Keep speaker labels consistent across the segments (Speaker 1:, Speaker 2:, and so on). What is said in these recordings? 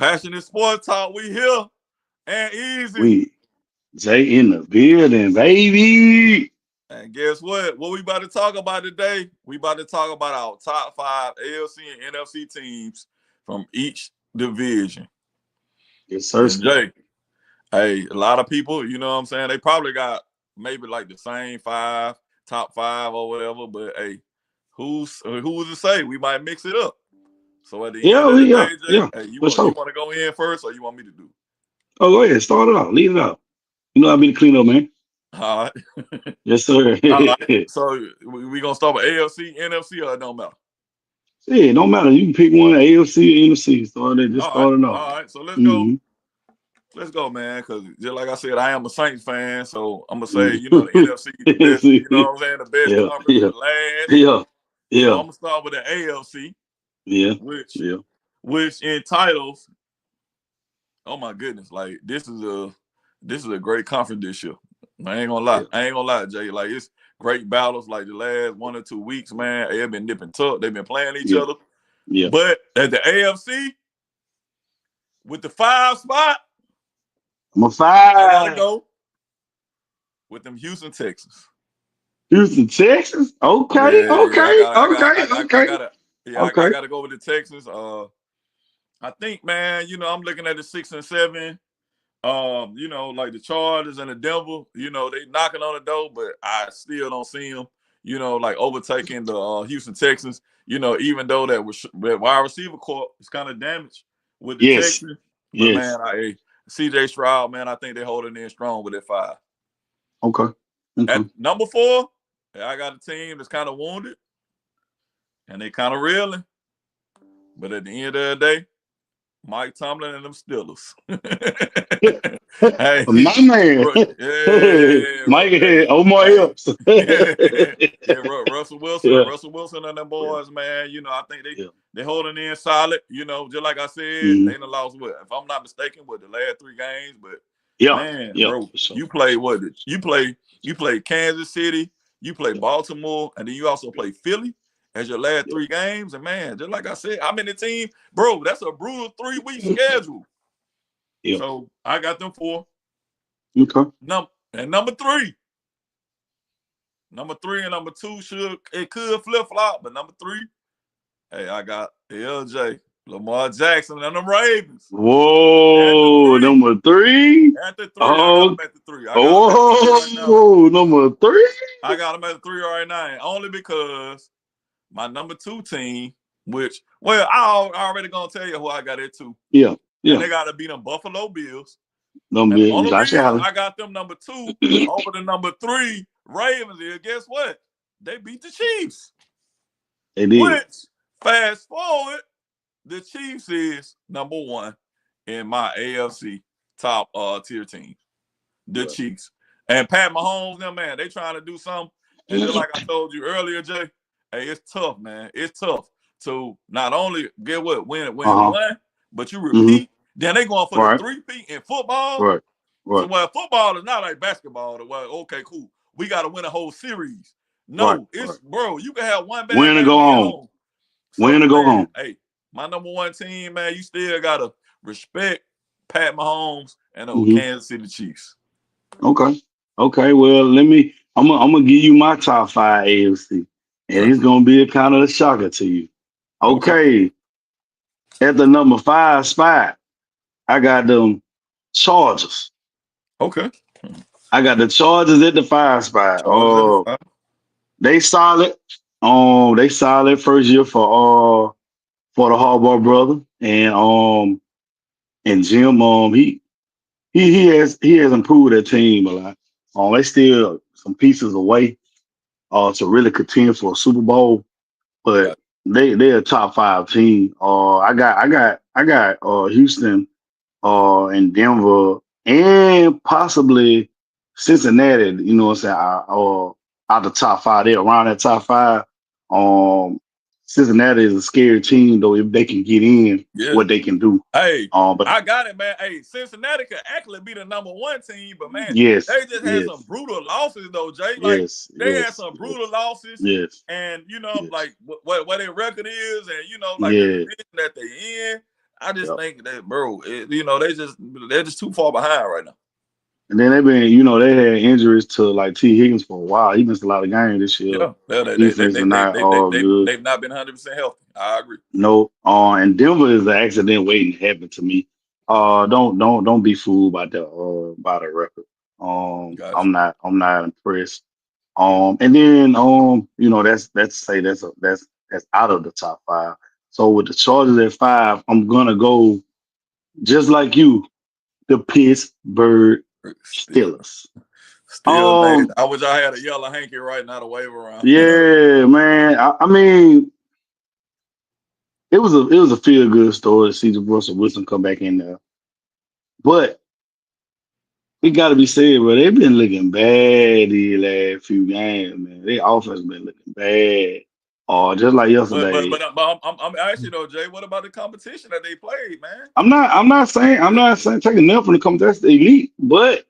Speaker 1: Passionate Sports Talk, we here and easy.
Speaker 2: We Jay in the building, baby.
Speaker 1: And guess what? What we about to talk about today? We about to talk about our top 5 AFC and NFC teams from each division.
Speaker 2: Yes, sir.
Speaker 1: And Jay, hey, a lot of people, you know what I'm saying? They probably got maybe like the same top five or whatever. But hey, who's to say? We might mix it up. So at the end of the day, Jay, hey, you want to go in first, or you want me to do?
Speaker 2: Oh, go ahead. Start it out. Leave it out. You know I be the cleanup man.
Speaker 1: All right.
Speaker 2: Yes, sir.
Speaker 1: All right. So we gonna start with AFC, NFC, or it don't matter?
Speaker 2: Yeah, it don't matter. You can pick one, AFC, NFC. Start it. Just start it off.
Speaker 1: All right. So let's go. Let's go, man. Because just like I said, I am a Saints fan, so I'm gonna say, you know, the NFC, the best. You know what I'm saying? The best conference, the last.
Speaker 2: Yeah.
Speaker 1: So I'm gonna start with the AFC.
Speaker 2: Yeah.
Speaker 1: Which entitles. Oh my goodness! Like this is a great conference this year. I ain't gonna lie.
Speaker 2: Yeah.
Speaker 1: I ain't gonna lie, Jay. Like it's great battles. Like the last 1 or 2 weeks, man. They've been nipping tuck. They've been playing each other.
Speaker 2: Yeah.
Speaker 1: But at the AFC, with the 5 spot,
Speaker 2: I'm a 5.
Speaker 1: I gotta go with them Houston Texans.
Speaker 2: Houston, Texas. Okay.
Speaker 1: I gotta go with the Texans. I think, man, you know, I'm looking at the 6 and 7. You know, like the Chargers and the Denver, you know, they knocking on the door, but I still don't see them, you know, like overtaking the Houston Texans, you know, even though that wide receiver corps is kind of damaged with the Texans. But man, CJ Stroud, man, I think they're holding in strong with that 5.
Speaker 2: Okay.
Speaker 1: At number 4, I got a team that's kind of wounded and they kind of reeling. But at the end of the day, Mike Tomlin and them Steelers.
Speaker 2: Hey, my man. Mike had Omar Epps.
Speaker 1: Russell Wilson. Russell Wilson and them boys, man. You know, I think they holding in solid. You know, just like I said, they done lost what? If I'm not mistaken, the last 3 games. But bro, you play what? You play Kansas City, you play Baltimore, and then you also play Philly as your last 3 games. And man, just like I said, I'm in the team, bro. That's a brutal 3-week schedule. So I got them 4.
Speaker 2: Okay.
Speaker 1: Number 3 and number 2 could flip flop, but number 3, hey, I got LJ, Lamar Jackson, and them Ravens.
Speaker 2: Whoa, number 3.
Speaker 1: At the 3, I got them at the 3.
Speaker 2: Number 3.
Speaker 1: I got them at the 3 right now, only because my number 2 team, which, well, I already gonna tell you who I got at 2.
Speaker 2: Yeah.
Speaker 1: And they got to beat them Buffalo Bills.
Speaker 2: Them Bills.
Speaker 1: I got them number 2 over the number 3 Ravens. Here, guess what? They beat the Chiefs.
Speaker 2: They did.
Speaker 1: Which, fast forward, the Chiefs is number 1 in my AFC top tier team. The Chiefs. And Pat Mahomes, them, man, they trying to do something. And just like I told you earlier, Jay, hey, it's tough, man. It's tough to not only get win 1, but you repeat. Then they going for the 3-peat in football.
Speaker 2: Right.
Speaker 1: So football is not like basketball. Okay, cool. We got to win a whole series. No, bro. You can have one bad
Speaker 2: win and go home. Win and go home.
Speaker 1: Hey, my number 1 team, man. You still gotta respect Pat Mahomes and the Kansas City Chiefs.
Speaker 2: Okay. Well, I'm gonna give you my top 5 AFC, and it's gonna be a kind of a shocker to you. Okay. At the number 5 spot, I got them Chargers.
Speaker 1: Okay.
Speaker 2: I got the Chargers at the 5 spot. They solid. They solid first year for the Harbaugh brother and Jim. He has improved that team a lot. They still some pieces away to really contend for a Super Bowl, but they're a top 5 team. I got Houston and Denver and possibly Cincinnati, you know what I'm saying, out the top 5. They're around that top 5. Cincinnati is a scary team, though, if they can get in, what they can do.
Speaker 1: Hey, but I got it, man. Hey, Cincinnati could actually be the number 1 team, but man, they just had some brutal losses, though, Jay. Like they had some brutal losses. And you know, like what their record is, and you know, like the division that they in. I just think that, bro, they're just too far behind right now.
Speaker 2: And then they've been, they had injuries to like T. Higgins for a while. He missed a lot of games this year.
Speaker 1: Yeah,
Speaker 2: Defense is not all good.
Speaker 1: They've not been 100% healthy. I agree.
Speaker 2: No, and Denver is an accident waiting to happen to me. Don't be fooled by the record.
Speaker 1: Gotcha.
Speaker 2: I'm not impressed. And then that's out of the top 5. So with the Chargers at 5, I'm gonna go just like you, the Pittsburgh Steelers.
Speaker 1: Still, man, I wish I had a yellow hanky right now to wave around.
Speaker 2: Yeah, man. I mean, it was a feel good story to see Russell Wilson come back in there, but it got to be said, bro. They've been looking bad these last few games, man. Their offense been looking bad. Just like yesterday.
Speaker 1: But I'm actually though, Jay. What about the competition that they played, man?
Speaker 2: I'm not saying taking nothing from the competition. That's the elite, but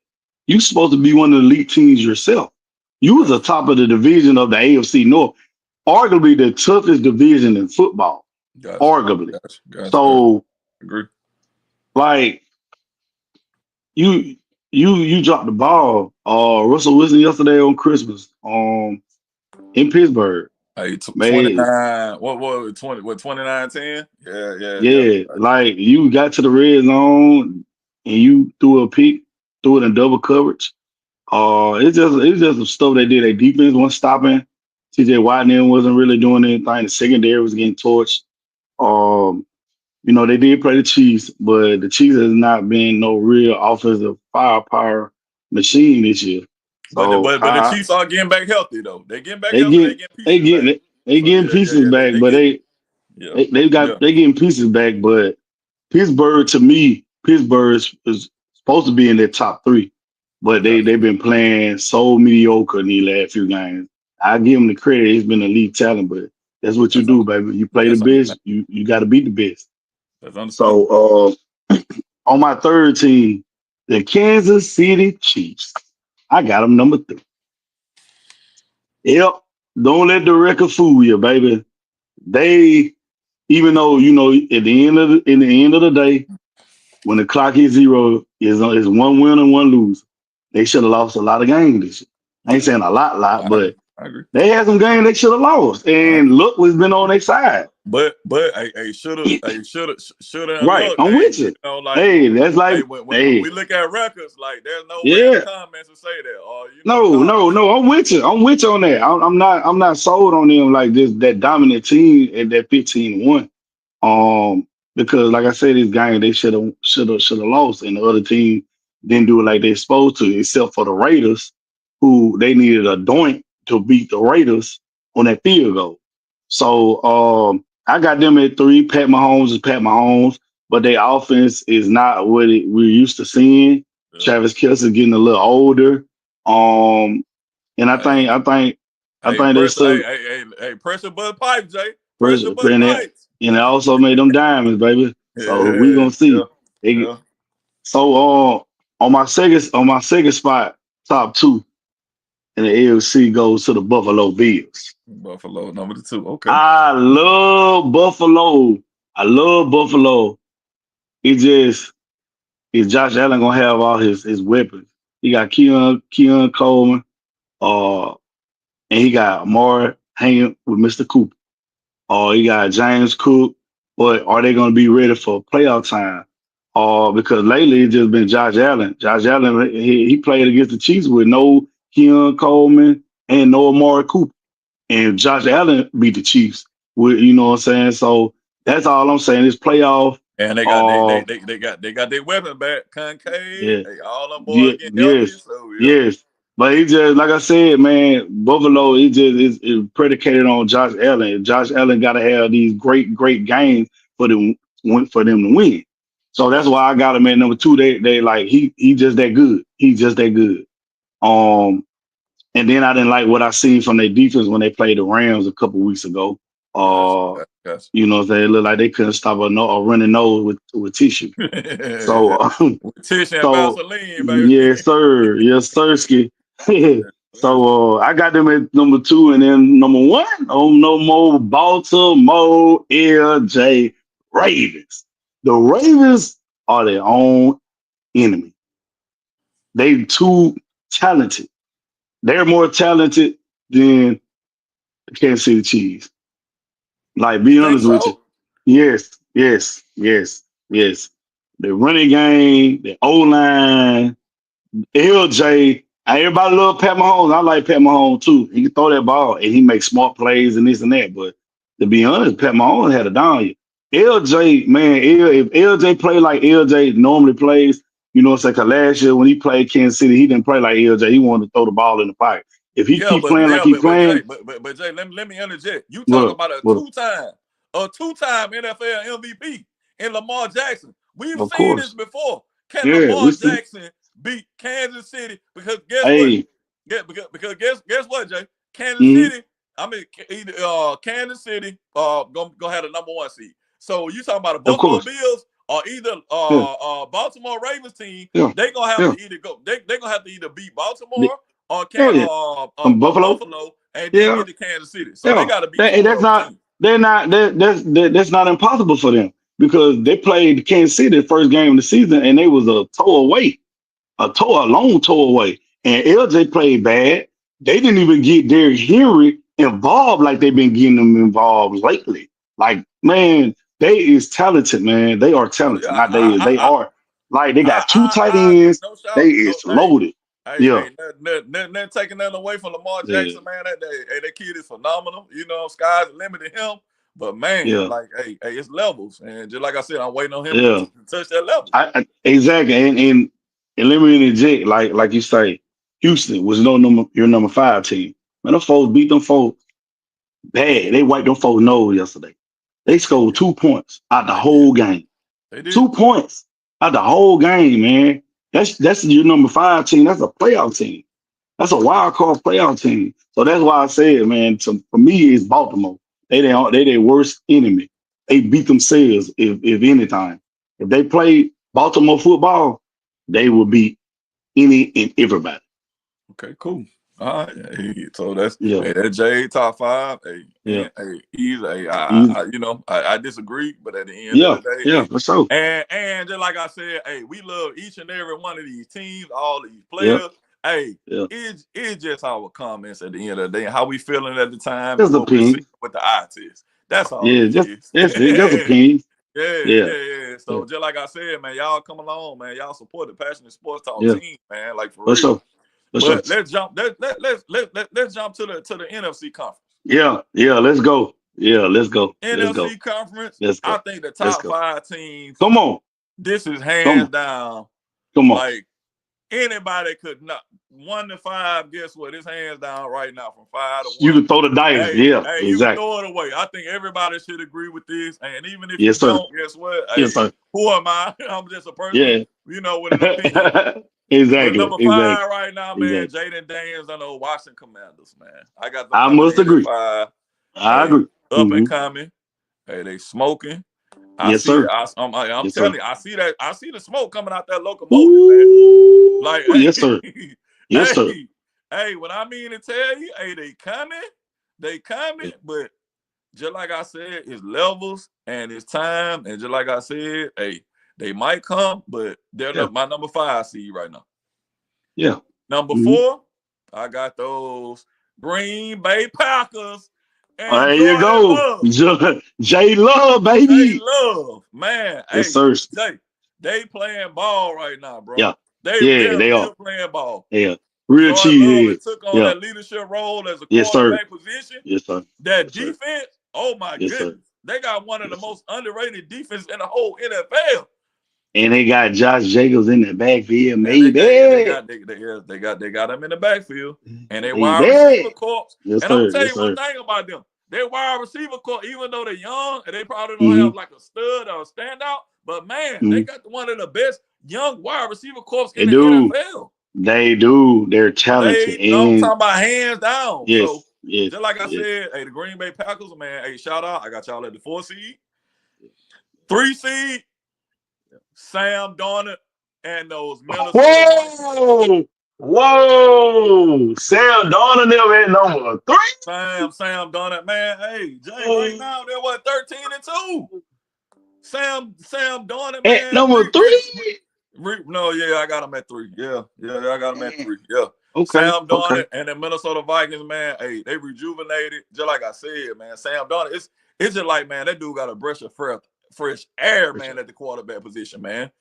Speaker 2: you supposed to be one of the elite teams yourself. You was the top of the division of the AFC North, arguably the toughest division in football.
Speaker 1: Gotcha.
Speaker 2: Arguably.
Speaker 1: Gotcha.
Speaker 2: So,
Speaker 1: agree.
Speaker 2: Like you dropped the ball. Russell Wilson yesterday on Christmas, in Pittsburgh.
Speaker 1: Hey, 29. What 20? What 29-10?
Speaker 2: Yeah. Like you got to the red zone and you threw a pick, threw it in double coverage. It's just some stuff they did. Their defense wasn't stopping. TJ Watt wasn't really doing anything. The secondary was getting torched. They did play the Chiefs, but the Chiefs has not been no real offensive firepower machine this year. So,
Speaker 1: but the Chiefs are getting back healthy though. They're getting back healthy.
Speaker 2: They getting pieces back, but they getting pieces back. But Pittsburgh, to me, Pittsburgh is supposed to be in their top 3, but they've been playing so mediocre in these last few games. I give them the credit; he's been elite talent, but that's what you do, baby. You play the best. You got to beat the best. So, on my third team, the Kansas City Chiefs. I got them number 3. Yep. Don't let the record fool you, baby. They, even though at the end of the day, when the clock is 0, is one win and one lose. They should have lost a lot of games this year. I ain't saying a lot, but
Speaker 1: I agree.
Speaker 2: They had some games they should have lost, and luck was been on their side.
Speaker 1: But hey, shoulda.
Speaker 2: Right, I'm with you. That's like
Speaker 1: when we look at records, like there's no way in the comments to say that.
Speaker 2: No, I'm with you. I'm with you on that. I'm not sold on them like this. That dominant team at that 15-1. Because like I said, this game they should have lost, and the other team didn't do it like they're supposed to, except for the Raiders, who they needed a doink to beat the Raiders on that field goal. So I got them at 3. Pat Mahomes is Pat Mahomes, but their offense is not what we're used to seeing. Yeah. Travis Kelce getting a little older. And I think they still
Speaker 1: pressure bud pipes, Jay.
Speaker 2: Pressure bud pipes. And it also made them diamonds, baby. So we gonna see. So on my second spot, top 2. And the AFC goes to the Buffalo Bills.
Speaker 1: Buffalo, number 2. Okay.
Speaker 2: I love Buffalo. Is Josh Allen gonna have all his weapons? He got Keon Coleman, and he got Amari hanging with Mr. Cooper. He got James Cook. But are they gonna be ready for playoff time? Because lately it's just been Josh Allen. Josh Allen, he played against the Chiefs with no Keon Coleman and no Amari Cooper, and Josh Allen beat the Chiefs. You know what I'm saying? So that's all I'm saying. It's playoff,
Speaker 1: and they got their weapon back. Concave, all them boys getting healthy.
Speaker 2: Yes. But he just, like I said, man, Buffalo is predicated on Josh Allen. Josh Allen got to have these great games for them to win. So that's why I got him at number 2. They like he just that good. He's just that good. And then I didn't like what I seen from their defense when they played the Rams a couple weeks ago.
Speaker 1: Yes.
Speaker 2: You know, they looked like they couldn't stop a running nose with tissue. So
Speaker 1: tissue and Vaseline, baby.
Speaker 2: Yes, sir. Yes, sirski. So I got them at number 2, and then number 1. Oh, no more Baltimore LJ Ravens. The Ravens are their own enemy. They too talented. They're more talented than the Kansas City Chiefs. Like, be
Speaker 1: You think
Speaker 2: honest with you.
Speaker 1: so?
Speaker 2: Yes. The running game, the O line, LJ. Everybody love Pat Mahomes. I like Pat Mahomes too. He can throw that ball and he makes smart plays and this and that. But to be honest, Pat Mahomes had a down year. LJ, man, if LJ play like LJ normally plays, you know, it's like last year when he played Kansas City, he didn't play like LJ. He wanted to throw the ball in the pocket. If he keep playing like he playing,
Speaker 1: but Jay, let me interject. You talk
Speaker 2: what,
Speaker 1: about a
Speaker 2: what,
Speaker 1: two-time NFL MVP in Lamar Jackson. We've
Speaker 2: of
Speaker 1: seen this
Speaker 2: course.
Speaker 1: before. Can
Speaker 2: Yeah, we
Speaker 1: Lamar
Speaker 2: see.
Speaker 1: Jackson beat Kansas City? Because guess what?
Speaker 2: Hey,
Speaker 1: Because guess what, Jay? Kansas
Speaker 2: mhm,
Speaker 1: City. I mean, either Kansas City gonna have the number 1 seed. So you talking about the
Speaker 2: of
Speaker 1: Buffalo
Speaker 2: course.
Speaker 1: Bills or either
Speaker 2: Yeah,
Speaker 1: Baltimore Ravens team?
Speaker 2: yeah,
Speaker 1: They gonna have
Speaker 2: yeah.
Speaker 1: to either go. They gonna have to either beat
Speaker 2: The-
Speaker 1: Baltimore or
Speaker 2: Hell yeah. Buffalo.
Speaker 1: Buffalo, and then
Speaker 2: Yeah,
Speaker 1: get to Kansas City. So they
Speaker 2: yeah.
Speaker 1: got to beat
Speaker 2: That,
Speaker 1: two
Speaker 2: and
Speaker 1: of
Speaker 2: that's
Speaker 1: those
Speaker 2: not.
Speaker 1: teams.
Speaker 2: They're not. That's not impossible for them because they played Kansas City the first game of the season and they was a toe away, a long toe away. And LJ played bad. They didn't even get Derrick Henry involved like they've been getting them involved lately. Like, man, they is talented, man. They are
Speaker 1: Oh yeah,
Speaker 2: talented. Not they. They are like they got two tight
Speaker 1: I agree.
Speaker 2: ends.
Speaker 1: No
Speaker 2: They
Speaker 1: shout. No,
Speaker 2: is loaded. Yeah,
Speaker 1: nothing taking nothing away from Lamar
Speaker 2: yeah,
Speaker 1: Jackson, man. That kid is phenomenal. You know, sky's the limit to him. But man,
Speaker 2: yeah,
Speaker 1: like, it's levels, and just like I said, I'm waiting on him
Speaker 2: yeah.
Speaker 1: to touch that level.
Speaker 2: Exactly, and let me interject, like you say, Houston was your number 5 team. Man, them folks beat them folks bad. They wiped them folks nose yesterday. They scored 2 points out the
Speaker 1: They did.
Speaker 2: whole game.
Speaker 1: They did.
Speaker 2: 2 points out the whole game, man. That's your number 5 team. That's a playoff team. That's a wild card playoff team. So that's why I said, man, for me, it's Baltimore. They their worst enemy. They beat themselves if anytime. If they play Baltimore football, they will beat any and everybody.
Speaker 1: Okay, cool. All right. Hey, so that's
Speaker 2: Yeah,
Speaker 1: that J top 5. Hey,
Speaker 2: yeah,
Speaker 1: and hey, easy. Hey,
Speaker 2: easy.
Speaker 1: I disagree, but at the end of
Speaker 2: Yeah,
Speaker 1: the day,
Speaker 2: yeah,
Speaker 1: hey,
Speaker 2: for sure.
Speaker 1: and just like I said, hey, we love each and every one of these teams, all these
Speaker 2: Yeah,
Speaker 1: players. Hey,
Speaker 2: yeah.
Speaker 1: it's just our comments at the end of the day, how we feeling at the time, and
Speaker 2: Just
Speaker 1: what we're seeing
Speaker 2: opinion.
Speaker 1: with the eye test. That's all
Speaker 2: Yeah,
Speaker 1: it
Speaker 2: just
Speaker 1: is.
Speaker 2: that's it. Just opinion. Yeah,
Speaker 1: Yeah.
Speaker 2: yeah,
Speaker 1: So just like I said, man, y'all come along, man. Y'all support the Passionate Sports Talk
Speaker 2: yeah.
Speaker 1: team, man. Like for
Speaker 2: For
Speaker 1: real.
Speaker 2: sure. For sure.
Speaker 1: But let's jump. Let's jump to the NFC conference.
Speaker 2: Yeah, yeah. Let's go. Yeah, let's go. Let's go.
Speaker 1: NFC conference.
Speaker 2: Let's
Speaker 1: I
Speaker 2: go.
Speaker 1: think the
Speaker 2: Let's
Speaker 1: top
Speaker 2: go.
Speaker 1: 5 teams.
Speaker 2: Come on.
Speaker 1: This is
Speaker 2: Come
Speaker 1: hands
Speaker 2: on.
Speaker 1: down.
Speaker 2: Come on.
Speaker 1: Like anybody could not 1 to 5. Guess what? It's hands down right now from 5 to
Speaker 2: You
Speaker 1: 1.
Speaker 2: can throw the dice. Yeah,
Speaker 1: Hey, you can
Speaker 2: exactly.
Speaker 1: throw it away. I think everybody should agree with this. And even if you
Speaker 2: Yes, sir.
Speaker 1: don't, guess what?
Speaker 2: Yes,
Speaker 1: Hey,
Speaker 2: sir.
Speaker 1: who am I? I'm just a person,
Speaker 2: Yeah.
Speaker 1: with an opinion. But
Speaker 2: Exactly.
Speaker 1: number 5
Speaker 2: Exactly.
Speaker 1: right now, man,
Speaker 2: Exactly.
Speaker 1: Jaden Daniels on the Washington Commanders, man. I got them
Speaker 2: I
Speaker 1: coming
Speaker 2: must
Speaker 1: in at
Speaker 2: agree.
Speaker 1: 5.
Speaker 2: I
Speaker 1: Hey,
Speaker 2: agree.
Speaker 1: up and coming. Hey, they smoking. I
Speaker 2: Yes,
Speaker 1: see
Speaker 2: sir.
Speaker 1: that. I'm
Speaker 2: Yes, sir.
Speaker 1: telling you, I see that. I see the smoke coming out that locomotive, man. Like,
Speaker 2: Ooh, yes,
Speaker 1: hey,
Speaker 2: sir. Yes, sir.
Speaker 1: hey, what I mean to tell you, hey, they coming, but just like I said, it's levels and it's time, and just like I said, hey, they might come, but they're
Speaker 2: Yeah.
Speaker 1: my number 5 seed right now.
Speaker 2: Yeah.
Speaker 1: Number 4, I got those Green Bay Packers and
Speaker 2: There you
Speaker 1: Jordan
Speaker 2: go.
Speaker 1: Love.
Speaker 2: J Love,
Speaker 1: J
Speaker 2: baby.
Speaker 1: Love, man.
Speaker 2: Yes,
Speaker 1: Hey,
Speaker 2: sir.
Speaker 1: Jay, they playing ball right now, bro.
Speaker 2: Yeah. Yeah,
Speaker 1: They're
Speaker 2: they are.
Speaker 1: real playing ball.
Speaker 2: Yeah. Real
Speaker 1: Jordan Love
Speaker 2: cheesehead.
Speaker 1: has took on
Speaker 2: Yeah.
Speaker 1: that leadership role as a
Speaker 2: Yes, sir.
Speaker 1: quarterback position.
Speaker 2: Yes, sir.
Speaker 1: That
Speaker 2: Yes, sir.
Speaker 1: defense, oh my
Speaker 2: Yes, sir.
Speaker 1: goodness. They got one of the
Speaker 2: Yes, sir.
Speaker 1: most underrated defenses in the whole NFL.
Speaker 2: And they got Josh Jacobs in the backfield,
Speaker 1: And
Speaker 2: maybe.
Speaker 1: they got them in the backfield. And they wide receiver
Speaker 2: Maybe.
Speaker 1: corps.
Speaker 2: Yes,
Speaker 1: And I'm
Speaker 2: sir.
Speaker 1: gonna tell
Speaker 2: Yes,
Speaker 1: you one
Speaker 2: sir.
Speaker 1: thing about them. Their wide receiver corps, even though they're young and they probably don't
Speaker 2: Mm-hmm.
Speaker 1: have like a stud or a standout, but man,
Speaker 2: Mm-hmm.
Speaker 1: they got one of the best young wide receiver corps
Speaker 2: They
Speaker 1: in the
Speaker 2: do.
Speaker 1: NFL.
Speaker 2: They do. They're talented.
Speaker 1: I'm talking
Speaker 2: And
Speaker 1: about hands down.
Speaker 2: yes,
Speaker 1: So
Speaker 2: yes,
Speaker 1: just like I
Speaker 2: yes.
Speaker 1: said, hey, the Green Bay Packers, man, hey, shout out. I got y'all at the 4 seed. 3 seed, Sam Darnold and those Minnesota Vikings.
Speaker 2: Whoa. Sam Darnold never at number 3.
Speaker 1: Sam Darnold, man. Hey, Jay, right now they're what 13-2. Sam Darnold,
Speaker 2: At
Speaker 1: man.
Speaker 2: number 3?
Speaker 1: No, yeah, I got him at 3. Yeah, I got him at 3. Yeah.
Speaker 2: Okay.
Speaker 1: Sam Darnold and the Minnesota Vikings, man. Hey, they rejuvenated. Just like I said, man. Sam Darnold, it's just like, man, that dude got a breath of fresh air, man, at the quarterback position, man.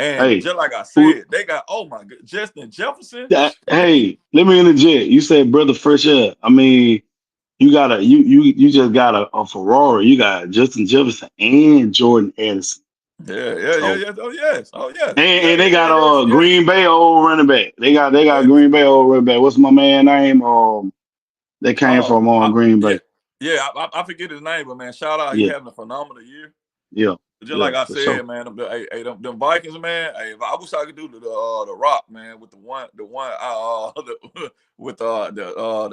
Speaker 1: And just like I said, they got, oh my God, Justin Jefferson.
Speaker 2: Hey, let me interject. You said brother fresh air. I mean, you got you just got a Ferrari. You got Justin Jefferson and Jordan Addison.
Speaker 1: Yeah. Oh yes.
Speaker 2: And they got Green Bay old running back. They got Green Bay old running back. What's my man name? They came from Green Bay.
Speaker 1: Yeah, I forget his name, but man, shout out. He having a phenomenal year.
Speaker 2: Yeah.
Speaker 1: Just like I said, man, them Vikings, man. Hey, I wish I could do the Rock, man, with the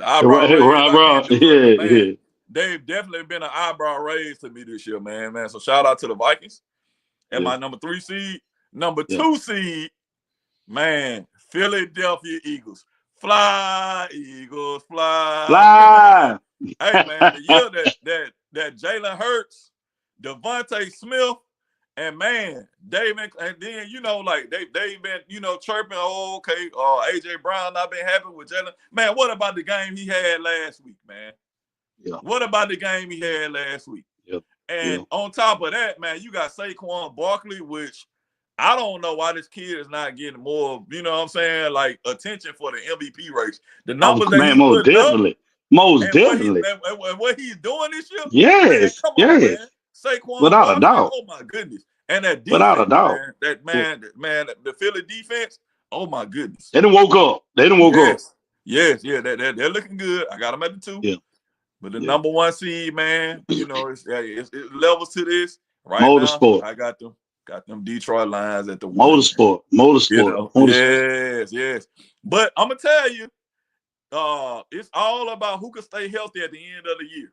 Speaker 1: eyebrow raise.
Speaker 2: Yeah.
Speaker 1: They've definitely been an eyebrow raise to me this year, man. So shout out to the Vikings. And my number 3 seed, number 2 seed, man, Philadelphia Eagles. Fly, Eagles, fly. Hey, man, the year that Jalen Hurts, Devontae Smith, and man, David, and then like they've been chirping. Oh, okay, AJ Brown not been happy with Jalen. Man, what about the game he had last week, man?
Speaker 2: Yeah.
Speaker 1: What about the game he had last week?
Speaker 2: Yep.
Speaker 1: And on top of that, man, you got Saquon Barkley, which I don't know why this kid is not getting more, like attention for the MVP race. The numbers that he's
Speaker 2: most definitely.
Speaker 1: And what he's doing this year.
Speaker 2: Yes.
Speaker 1: Man, come on, man. Saquon
Speaker 2: without
Speaker 1: Barkley,
Speaker 2: a doubt.
Speaker 1: Oh my goodness. And that defense,
Speaker 2: without a doubt.
Speaker 1: Man, the Philly defense, oh my goodness.
Speaker 2: They done woke up.
Speaker 1: Yes, they're looking good. I got them at the 2.
Speaker 2: Yeah.
Speaker 1: But the number 1 seed, man, it levels to this right
Speaker 2: Motorsport.
Speaker 1: now. I got them Detroit Lions at the 1.
Speaker 2: Motorsport.
Speaker 1: Yes. But I'm gonna tell you, it's all about who can stay healthy at the end of the year.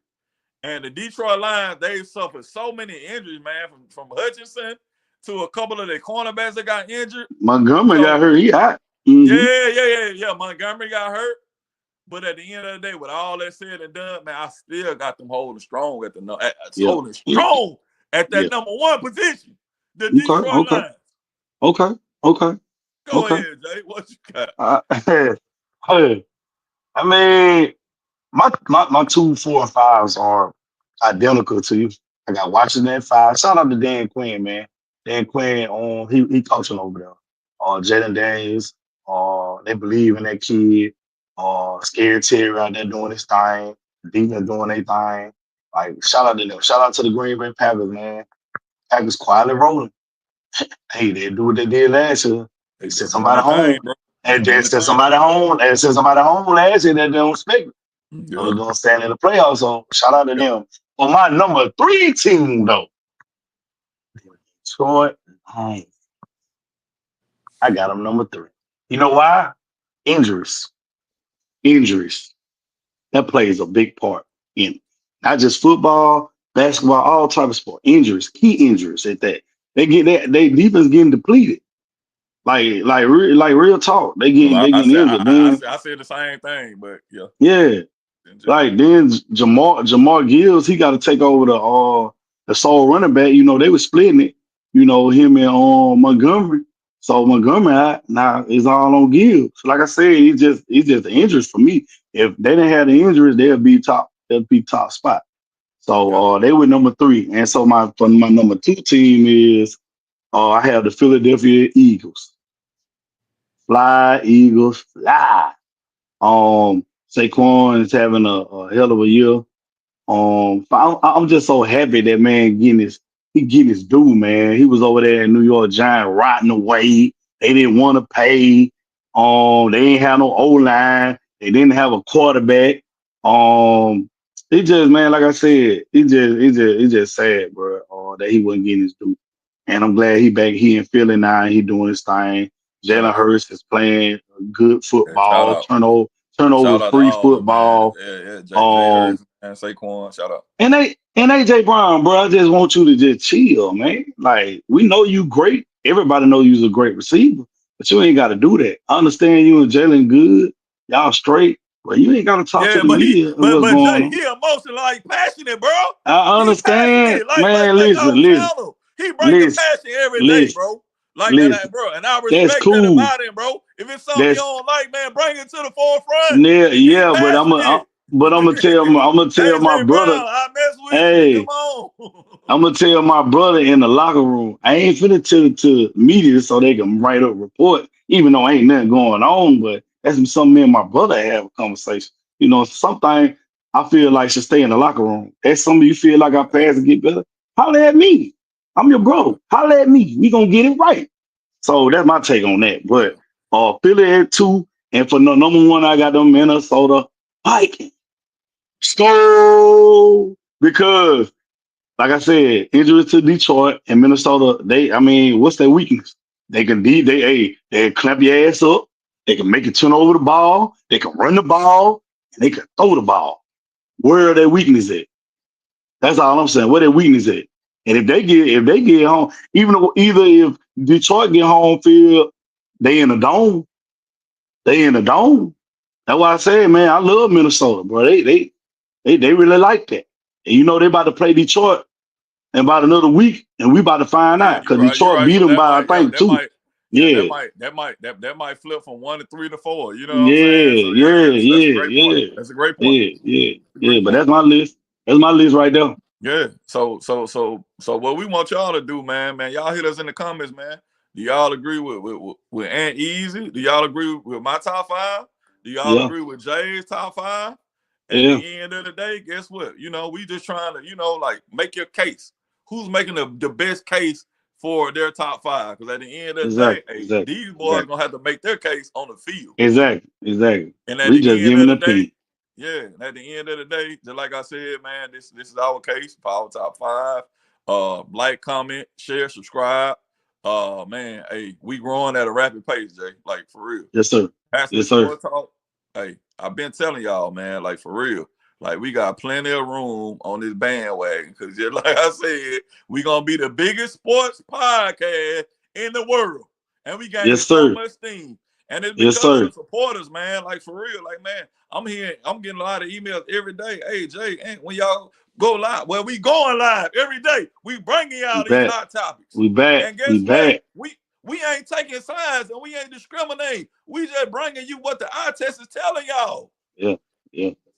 Speaker 1: And the Detroit Lions, they've suffered so many injuries, man, from Hutchinson to a couple of their cornerbacks that got injured.
Speaker 2: Montgomery got hurt. He hot.
Speaker 1: Yeah. Montgomery got hurt. But at the end of the day, with all that said and done, man, I still got them holding strong at that number 1 position. The Detroit Lions.
Speaker 2: Okay.
Speaker 1: Go ahead, Jay. What you got?
Speaker 2: I mean, my 2, 4, and 5s are identical to you. I got Washington at 5. Shout out to Dan Quinn, man. Dan Quinn, he coaching over there. Jaden Daniels. They believe in that kid. Scary Terry out there doing his thing. Defense doing their thing. Like, shout out to them. Shout out to the Green Bay Packers, man. Packers quietly rolling. Hey, they do what they did last year. They sent somebody home. And they sent somebody home. And sent somebody home last year that they don't expect it. They're going to stand in the playoffs. So shout out to them. On my number 3 team, though, Detroit Lions. I got them number 3. You know why? Injuries. That plays a big part in not just football, basketball, all type of sport. Injuries, key injuries at that. They defense getting depleted. Like real talk. They getting injured.
Speaker 1: I said the same thing, but yeah.
Speaker 2: Yeah. Like then Jamar Gibbs, he got to take over the sole running back. They were splitting it. Him and Montgomery. So Montgomery now is all on Gibbs. Like I said, he's just the injuries for me. If they didn't have the injuries, they'll be top spot. So they were number 3. And so my number 2 team is I have the Philadelphia Eagles. Fly, Eagles, fly. Saquon is having a hell of a year. I'm just so happy that man getting his due, man. He was over there in New York Giants rotting away. They didn't want to pay. They ain't have no O-line. They didn't have a quarterback. It just, man, like I said, it just sad, bro, that he wasn't getting his due. And I'm glad he in Philly now and he doing his thing. Jalen Hurts is playing good football, turnover-free football.
Speaker 1: Jalen Hurts and Saquon, shout out.
Speaker 2: And AJ Brown, bro, I just want you to just chill, man. Like, we know you great. Everybody know you's a great receiver, but you ain't got to do that. I understand you and Jalen good. Y'all straight. But you ain't got to talk to the media.
Speaker 1: But Jay, he emotional, like passionate, bro.
Speaker 2: I understand.
Speaker 1: Like,
Speaker 2: man, listen.
Speaker 1: He bring the passion every day, bro. Like that, bro. And I respect that about him, bro. If it's something you don't like, man, bring it to the forefront.
Speaker 2: Yeah, but I'm gonna tell my brother.
Speaker 1: Brown, I mess with you. Come on.
Speaker 2: I'm gonna tell my brother in the locker room. I ain't finna tell it to media so they can write up a report, even though ain't nothing going on. But that's something me and my brother have a conversation. You know, something I feel like should stay in the locker room. That's something you feel like I pass to get better. Holler at me. I'm your brother. Holler at me. We gonna get it right. So that's my take on that. But Philly at 2, and for number 1, I got them Minnesota Vikings. So because, like I said, injuries to Detroit and Minnesota, what's their weakness? They can clamp your ass up. They can make you turn over the ball. They can run the ball, and they can throw the ball. Where are their weaknesses at? That's all I'm saying. Where their weakness at? And if they get home, either if Detroit get home field, they in the dome. They in the dome. That's why I say, man, I love Minnesota, bro. They really like that. And they about to play Detroit in about another week, and we about to find out because Detroit beat them by I think 2.
Speaker 1: That might flip from 1 to 3 to 4. You know what I'm saying? So, that's a great point.
Speaker 2: Yeah. But that's my list. That's my list right there.
Speaker 1: Yeah. So what we want y'all to do, man, y'all hit us in the comments, man. Do y'all agree with Ant Easy? Do y'all agree with my top 5? Do y'all agree with Jay's top 5? At the end of the day, guess what? We just trying to, make your case. Who's making the best case for their top 5? Because at the end of the day, these boys gonna have to make their case on the field.
Speaker 2: Exactly.
Speaker 1: And at the end of the day, at the end of the day, just like I said, man, this is our case for our top 5. Like, comment, share, subscribe. Man, hey, we growing at a rapid pace, Jay. Like, for real.
Speaker 2: Yes, sir.
Speaker 1: Yes, sir. Talk. Hey, I've been telling y'all, man, like, for real. Like, we got plenty of room on this bandwagon because, just like I said, we gonna be the biggest sports podcast in the world, and we got so much steam. And it's because of the supporters, man. Like, for real. Like, man, I'm getting a lot of emails every day. Hey, Jay, when y'all go live, well, we going live every day. We bringing y'all these hot topics.
Speaker 2: We back.
Speaker 1: And guess what? We ain't taking sides and we ain't discriminating. We just bringing you what the eye test is telling y'all.
Speaker 2: Yeah.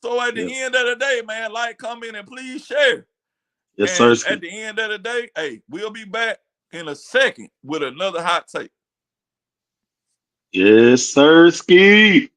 Speaker 1: So at the end of the day, man, like, comment, and please share.
Speaker 2: Yes, sir.
Speaker 1: At the end of the day, hey, we'll be back in a second with another hot take.
Speaker 2: Yes, sir, Ski.